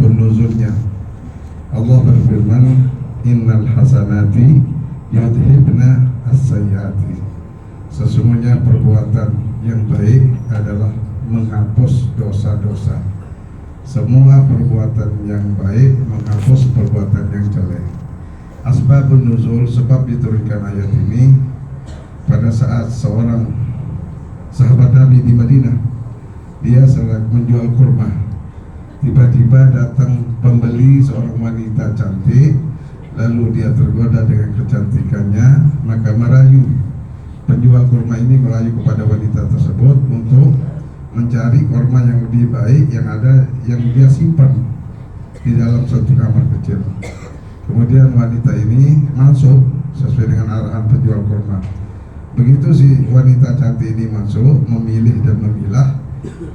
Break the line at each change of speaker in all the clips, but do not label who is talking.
asbabun nuzulnya. Allah berfirman, innal hasanati yudhibna as-sayyiati. Sesungguhnya perbuatan yang baik adalah menghapus dosa-dosa. Semua perbuatan yang baik menghapus perbuatan yang jelek. Asbabun nuzul, sebab diturunkan ayat ini pada saat seorang sahabat Nabi di Madinah, dia sedang menjual kurma. Tiba-tiba datang pembeli, seorang wanita cantik, lalu dia tergoda dengan kecantikannya, maka merayu. Penjual kurma ini merayu kepada wanita tersebut untuk mencari kurma yang lebih baik yang ada, yang dia simpan di dalam satu kamar kecil. Kemudian wanita ini masuk sesuai dengan arahan penjual kurma. Begitu si wanita cantik ini masuk, memilih dan memilah,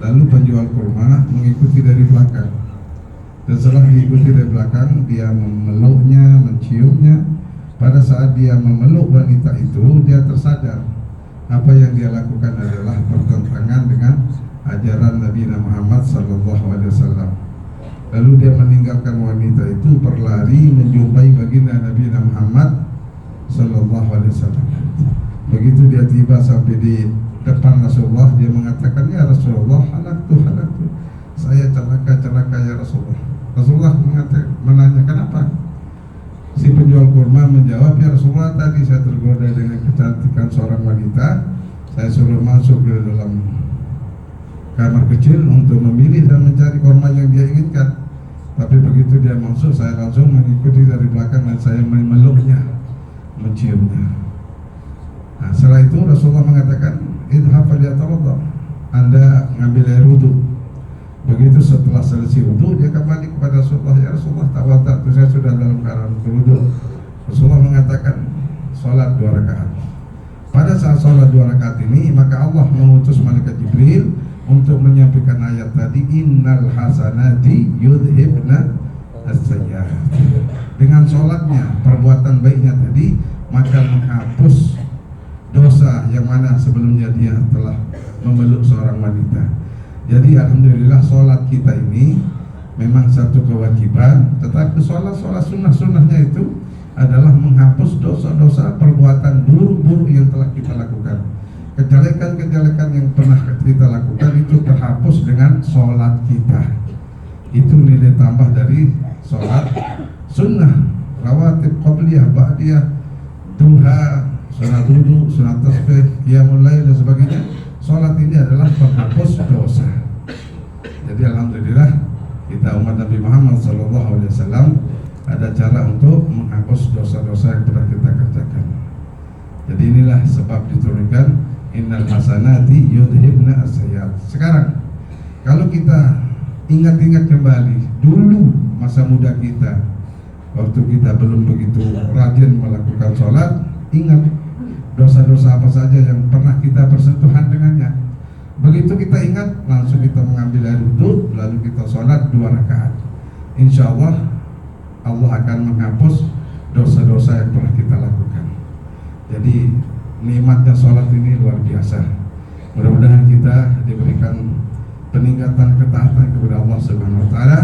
lalu penjual kurma mengikuti dari belakang. Dan setelah diikuti dari belakang, dia memeluknya, menciumnya. Pada saat dia memeluk wanita itu, dia tersadar apa yang dia lakukan adalah bertentangan dengan ajaran Nabi Muhammad SAW. Lalu dia meninggalkan wanita itu, berlari menjumpai baginda Nabi Muhammad SAW. Begitu dia tiba sampai di depan Rasulullah, dia mengatakan, ya Rasulullah, halaktu, saya celaka ya Rasulullah. Rasulullah menanyakan apa? Si penjual kurma menjawab, ya Rasulullah, tadi saya tergoda dengan kecantikan seorang wanita. Saya suruh masuk ke dalam kamar kecil untuk memilih dan mencari kurma yang dia inginkan. Tapi begitu dia masuk, saya langsung mengikuti dari belakang dan saya memeluknya, menciumnya. Nah, setelah itu Rasulullah mengatakan, idhab faliyatawadda, Anda ngambil air wudu. Begitu setelah selesai wudu, dia kembali kepada Rasulullah, ya Rasulullah, tawadda, saya sudah dalam keadaan wudu. Rasulullah mengatakan, sholat 2 rakaat. Pada saat sholat 2 rakaat ini, maka Allah mengutus malaikat Jibril untuk menyampaikan ayat tadi, innal hasanati yudhibna as-sayyi'at. Dengan sholatnya, perbuatan baiknya tadi, maka menghapus dosa yang mana sebelumnya dia telah memeluk seorang wanita. Jadi alhamdulillah sholat kita ini memang satu kewajiban, tetapi sholat sunnah-sunnahnya itu adalah menghapus dosa-dosa perbuatan buruk-buruk yang telah kita lakukan. Kejelekan-kejelekan yang pernah kita lakukan itu terhapus dengan sholat kita. Itu nilai tambah dari sholat sunnah, rawatib, qabliyah, ba'diyah, duha, sunat wudu, sunat tasbih, qiyamul lail dan sebagainya. Salat ini adalah penghapus dosa. Jadi alhamdulillah kita umat Nabi Muhammad SAW ada cara untuk menghapus dosa-dosa yang pernah kita kerjakan. Jadi inilah sebab diturunkan innal hasanati yudhibna as-sayyi'at. Sekarang kalau kita ingat-ingat kembali dulu masa muda kita, waktu kita belum begitu rajin melakukan sholat, ingat dosa-dosa apa saja yang pernah kita bersentuhan dengannya. Begitu kita ingat, langsung kita mengambil air wudu, lalu kita sholat 2 rakaat. Insya Allah, Allah akan menghapus dosa-dosa yang pernah kita lakukan. Jadi nikmatnya sholat ini luar biasa. Mudah-mudahan kita diberikan peningkatan ketaatan kepada Allah Subhanahu Wa Taala,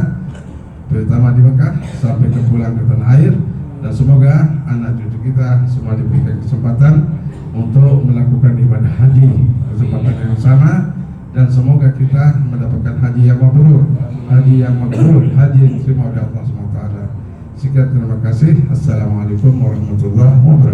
terutama di Mekah sampai ke pulang ke tanah air. Dan semoga anak cucu kita semua diberikan kesempatan untuk melakukan ibadah haji, kesempatan yang sama, dan semoga kita mendapatkan haji yang mabrur, haji yang diterima oleh Allah SWT. Sekian, terima kasih. Assalamualaikum warahmatullahi wabarakatuh.